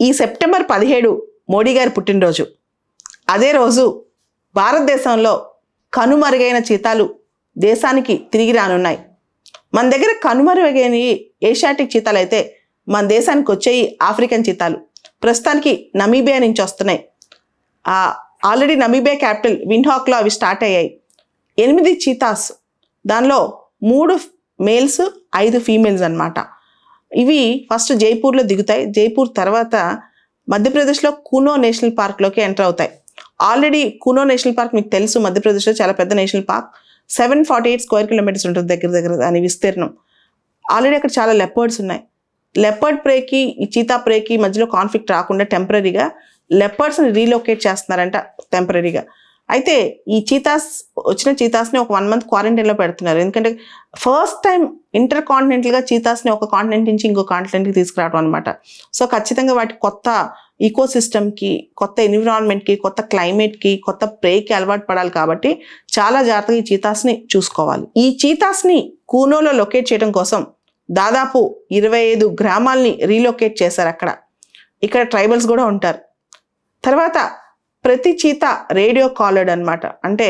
ఈ సెప్టెంబర్ 17 మోడీ గారి పుట్టినరోజు. అదే రోజు భారతదేశంలో కనుమరుగైన చీతాలు దేశానికి తిరిగి రానున్నాయి. మన దగ్గర కనుమరుగైన ఏషియాటిక్ చీతాలు అయితే మన దేశానికి వచ్చేవి ఆఫ్రికన్ చీతాలు. ప్రస్తుతానికి నమీబియా నుంచి వస్తున్నాయి. ఆల్రెడీ నమీబియా క్యాపిటల్ విండ్హాక్లో అవి స్టార్ట్ అయ్యాయి. 8 చీతాస్, దానిలో 3 మేల్స్ 5 ఫీమేల్స్ అన్నమాట. ఇవి ఫస్ట్ జైపూర్లో దిగుతాయి. జైపూర్ తర్వాత మధ్యప్రదేశ్లో కూనో నేషనల్ పార్క్లోకి ఎంటర్ అవుతాయి. ఆల్రెడీ కూనో నేషనల్ పార్క్ మీకు తెలుసు, మధ్యప్రదేశ్లో చాలా పెద్ద నేషనల్ పార్క్. 748 స్క్వేర్ కిలోమీటర్స్ ఉంటుంది దగ్గర దాని విస్తీర్ణం. ఆల్రెడీ అక్కడ చాలా లెపర్డ్స్ ఉన్నాయి. లెపర్డ్ ప్రేకి ఈ చీతా ప్రేకి మధ్యలో కాన్ఫ్లిక్ట్ రాకుండా టెంపరీగా లెపర్డ్స్ని రీలొకేట్ చేస్తున్నారంట టెంపరీగా. అయితే ఈ వచ్చిన చీతాస్ని ఒక 1 మంత్ క్వారంటైన్లో పెడుతున్నారు. ఎందుకంటే ఫస్ట్ టైం ఇంటర్ కాంటినెంటల్గా చీతాస్ని ఒక కాంటినెంట్ నుంచి ఇంకో కాంటినెంట్కి తీసుకురావడం అనమాట. సో ఖచ్చితంగా వాటి కొత్త ఈకోసిస్టమ్కి, కొత్త ఎన్విరాన్మెంట్కి, కొత్త క్లైమేట్కి, కొత్త ప్రేకి అలవాటు పడాలి. కాబట్టి చాలా జాగ్రత్తగా ఈ చీతాస్ని చూసుకోవాలి. ఈ చీతాస్ని కూనోలో లొకేట్ చేయడం కోసం దాదాపు 25 గ్రామాల్ని రీలొకేట్ చేశారు. ఇక్కడ ట్రైబల్స్ కూడా ఉంటారు. తర్వాత ప్రతి చీత రేడియో కాలర్డ్ అనమాట. అంటే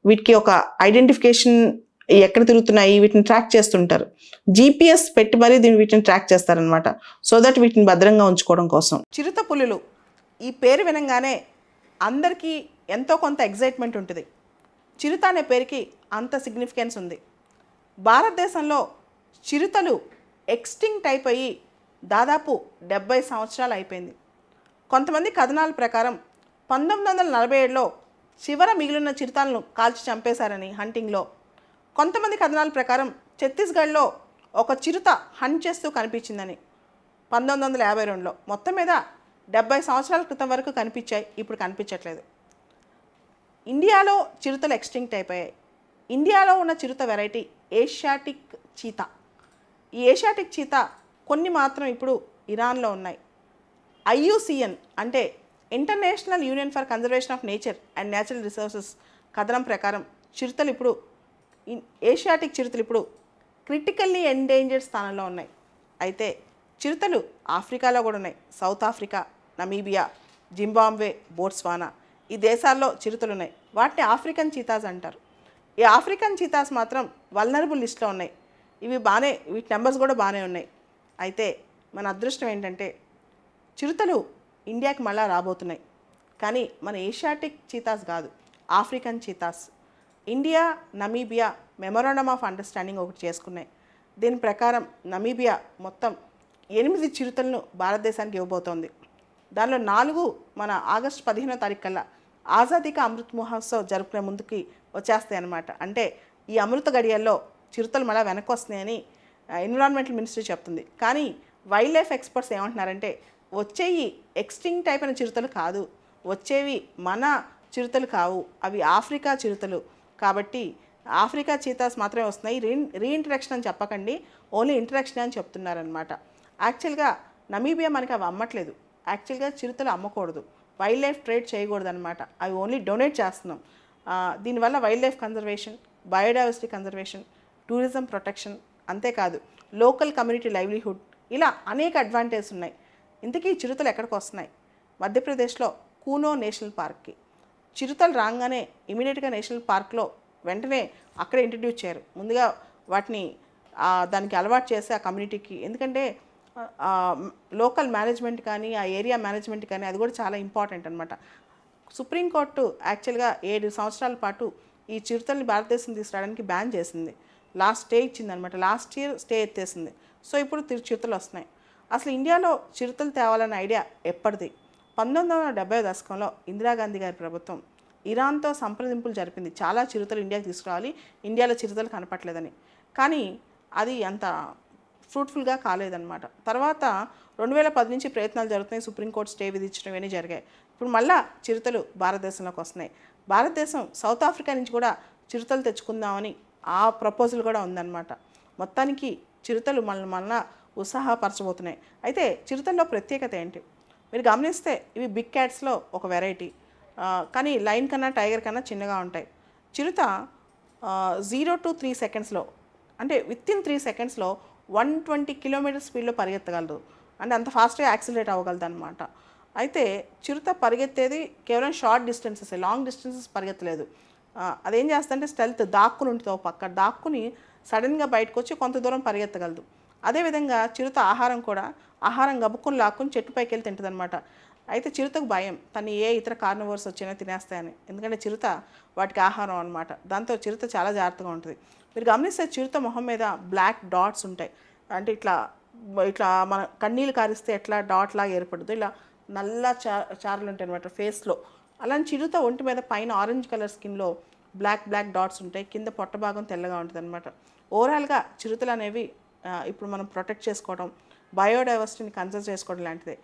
వీటికి ఒక ఐడెంటిఫికేషన్, ఎక్కడ తిరుగుతున్నాయి వీటిని ట్రాక్ చేస్తుంటారు. GPS పెట్టి మరీ వీటిని ట్రాక్ చేస్తారనమాట. సో దట్ వీటిని భద్రంగా ఉంచుకోవడం కోసం. చిరుత పులులు ఈ పేరు వినంగానే అందరికీ ఎంతో కొంత ఎగ్జైట్మెంట్ ఉంటుంది. చిరుత అనే పేరుకి అంత సిగ్నిఫికెన్స్ ఉంది. భారతదేశంలో చిరుతలు ఎక్స్టింక్ట్ అయిపోయి దాదాపు 70 సంవత్సరాలు అయిపోయింది. కొంతమంది కథనాల ప్రకారం 1947లో చివర మిగిలిన చిరుతలను కాల్చి చంపేశారని హంటింగ్లో. కొంతమంది కథనాల ప్రకారం ఛత్తీస్గఢ్లో ఒక చిరుత హంట్ చేస్తూ కనిపించిందని 1952లో. మొత్తం మీద 70 సంవత్సరాల క్రితం వరకు కనిపించాయి, ఇప్పుడు కనిపించట్లేదు. ఇండియాలో చిరుతలు ఎక్స్టింక్ట్ అయిపోయాయి. ఇండియాలో ఉన్న చిరుత వెరైటీ ఏషియాటిక్ చీతా. ఈ ఏషియాటిక్ చీతా కొన్ని మాత్రం ఇప్పుడు ఇరాన్లో ఉన్నాయి. IUCN అంటే international union for conservation of nature and natural resources కథనం ప్రకారం ఏషియాటిక్ చిరుతలు ఇప్పుడు క్రిటికల్లీ ఎండేంజర్డ్ స్థానంలో ఉన్నాయి. అయితే చిరుతలు ఆఫ్రికాలో కూడా ఉన్నాయి. South Africa, Namibia, Zimbabwe, Botswana ఈ దేశాల్లో చిరుతలు ఉన్నాయి. వాటిని ఆఫ్రికన్ చీతాస్ అంటారు. ఈ ఆఫ్రికన్ చీతాస్ మాత్రం వల్నరబుల్ లిస్ట్లో ఉన్నాయి. వీటి నెంబర్స్ కూడా బాగానే ఉన్నాయి. అయితే మన అదృష్టం ఏంటంటే చిరుతలు ఇండియాకి మళ్ళా రాబోతున్నాయి. కానీ మన ఏషియాటిక్ చీతాస్ కాదు, African cheetahs. India, Namibia memorandum of understanding ఒకటి చేసుకున్నాయి. దీని ప్రకారం నమీబియా మొత్తం 8 చిరుతలను భారతదేశానికి ఇవ్వబోతోంది. దానిలో 4 మన ఆగస్టు 15వ తారీఖు కల్లా ఆజాదీ కా అమృత్ మహోత్సవ్ జరుపుకునే ముందుకి వచ్చేస్తాయి అన్నమాట. అంటే ఈ అమృత గడియల్లో చిరుతలు మళ్ళీ వెనక్కి వస్తున్నాయని ఎన్విరాన్మెంటల్ మినిస్ట్రీ చెప్తుంది. కానీ వైల్డ్ లైఫ్ ఎక్స్పర్ట్స్ ఏమంటున్నారంటే వచ్చేవి ఎక్స్టింక్ట్ అయిపోయిన చిరుతలు కాదు, వచ్చేవి మన చిరుతలు కావు, అవి ఆఫ్రికా చిరుతలు. కాబట్టి ఆఫ్రికా చీతాస్ మాత్రమే వస్తున్నాయి. రీఇంట్రడక్షన్ అని చెప్పకండి, ఓన్లీ ఇంట్రడక్షన్ అని చెప్తున్నారనమాట. యాక్చువల్గా నమీబియా మనకి అవి అమ్మట్లేదు. యాక్చువల్గా చిరుతలు అమ్మకూడదు, వైల్డ్ లైఫ్ ట్రేడ్ చేయకూడదు అనమాట. అవి ఓన్లీ డొనేట్ చేస్తున్నాం. దీనివల్ల wild life conservation, biodiversity conservation, tourism protection, అంతేకాదు లోకల్ కమ్యూనిటీ లైవ్లీహుడ్, ఇలా అనేక అడ్వాంటేజెస్ ఉన్నాయి. ఇంతకీ చిరుతలు ఎక్కడికి వస్తున్నాయి? మధ్యప్రదేశ్లో కూనో నేషనల్ పార్క్కి. చిరుతలు రాగానే ఇమీడియట్గా నేషనల్ పార్క్లో వెంటనే అక్కడే ఇంట్రడ్యూస్ చేయరు. ముందుగా వాటిని దానికి అలవాటు చేసి ఆ కమ్యూనిటీకి, ఎందుకంటే లోకల్ మేనేజ్మెంట్ కానీ ఆ ఏరియా మేనేజ్మెంట్ కానీ అది కూడా చాలా ఇంపార్టెంట్ అనమాట. సుప్రీంకోర్టు యాక్చువల్గా 7 సంవత్సరాల పాటు ఈ చిరుతల్ని భారతదేశం తీసుకురావడానికి బ్యాన్ చేసింది. లాస్ట్ స్టే ఇచ్చిందనమాట. లాస్ట్ ఇయర్ స్టే ఎత్తేసింది. సో ఇప్పుడు చిరుతలు వస్తున్నాయి. అసలు ఇండియాలో చిరుతలు తేవాలన్న ఐడియా ఎప్పటిది? 1970 దశకంలో ఇందిరాగాంధీ గారి ప్రభుత్వం ఇరాన్తో సంప్రదింపులు జరిపింది. చాలా చిరుతలు ఇండియాకి తీసుకురావాలి, ఇండియాలో చిరుతలు కనపట్లేదని. కానీ అది అంత ఫ్రూట్ఫుల్గా కాలేదన్నమాట. తర్వాత 2010 నుంచి ప్రయత్నాలు జరుగుతున్నాయి. సుప్రీంకోర్టు స్టే విధించడం ఇవన్నీ జరిగాయి. ఇప్పుడు మళ్ళా చిరుతలు భారతదేశంలోకి వస్తున్నాయి. భారతదేశం సౌత్ ఆఫ్రికా నుంచి కూడా చిరుతలు తెచ్చుకుందామని ఆ ప్రపోజల్ కూడా ఉందన్నమాట. మొత్తానికి చిరుతలు మళ్ళా ఉత్సాహపరచబోతున్నాయి. అయితే చిరుతల్లో ప్రత్యేకత ఏంటి? మీరు గమనిస్తే ఇవి బిగ్ క్యాట్స్లో ఒక వెరైటీ, కానీ లైన్ కన్నా టైగర్ కన్నా చిన్నగా ఉంటాయి. చిరుత 0 to 3 సెకండ్స్లో, అంటే విత్ ఇన్ 3 సెకండ్స్లో 120 కిలోమీటర్ స్పీడ్లో పరిగెత్తగలరు. అంటే అంత ఫాస్ట్గా యాక్సిలరేట్ అవ్వగలదు అనమాట. అయితే చిరుత పరిగెత్తేది కేవలం షార్ట్ డిస్టెన్సెస్, లాంగ్ డిస్టెన్సెస్ పరిగెత్తలేదు. అదేం చేస్తుందంటే స్టెల్త్, దాక్కుని ఉంటుంది ఒక పక్క, దాక్కుని సడన్గా బయటకు వచ్చి కొంత దూరం పరిగెత్తగలదు. అదేవిధంగా చిరుత ఆహారం గబుక్కుని లాక్కుని చెట్టుపైకి వెళ్ళి తింటుంది అనమాట. అయితే చిరుతకు భయం తను ఏ ఇతర కార్నివోర్స్ వచ్చినా తినేస్తాయని, ఎందుకంటే చిరుత వాటికి ఆహారం అనమాట. దాంతో చిరుత చాలా జాగ్రత్తగా ఉంటుంది. మీరు గమనిస్తే చిరుత మొహం మీద బ్లాక్ డాట్స్ ఉంటాయి. అంటే ఇట్లా ఇట్లా మన కన్నీళ్ళు కారిస్తే ఎట్లా డాట్ లాగా ఏర్పడుతుందో ఇలా నల్ల చారలు ఉంటాయి అనమాట ఫేస్లో. అలానే చిరుత ఒంటి మీద పైన ఆరెంజ్ కలర్ స్కిన్లో బ్లాక్ డాట్స్ ఉంటాయి, కింద పొట్ట భాగం తెల్లగా ఉంటుంది అనమాట. ఓవరాల్గా చిరుతలు అనేవి ఇప్పుడు మనం ప్రొటెక్ట్ చేసుకోవడం, బయోడైవర్సిటీని కన్సర్వ్ చేసుకోవడం లాంటిదే.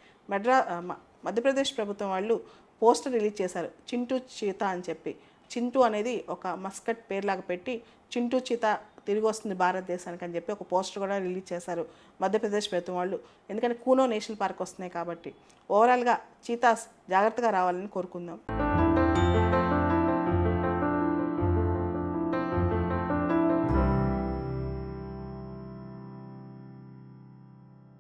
మధ్యప్రదేశ్ ప్రభుత్వం వాళ్ళు పోస్టర్ రిలీజ్ చేశారు, చింటూ చీతా అని చెప్పి. చింటూ అనేది ఒక మస్కట్ పేరులాగా పెట్టి చింటూ చీతా తిరిగి వస్తుంది భారతదేశానికి అని చెప్పి ఒక పోస్టర్ కూడా రిలీజ్ చేశారు మధ్యప్రదేశ్ ప్రభుత్వం వాళ్ళు. ఎందుకంటే కూనో నేషనల్ పార్క్ వస్తున్నాయి కాబట్టి. ఓవరాల్గా చీతాస్ జాగ్రత్తగా రావాలని కోరుకుందాం.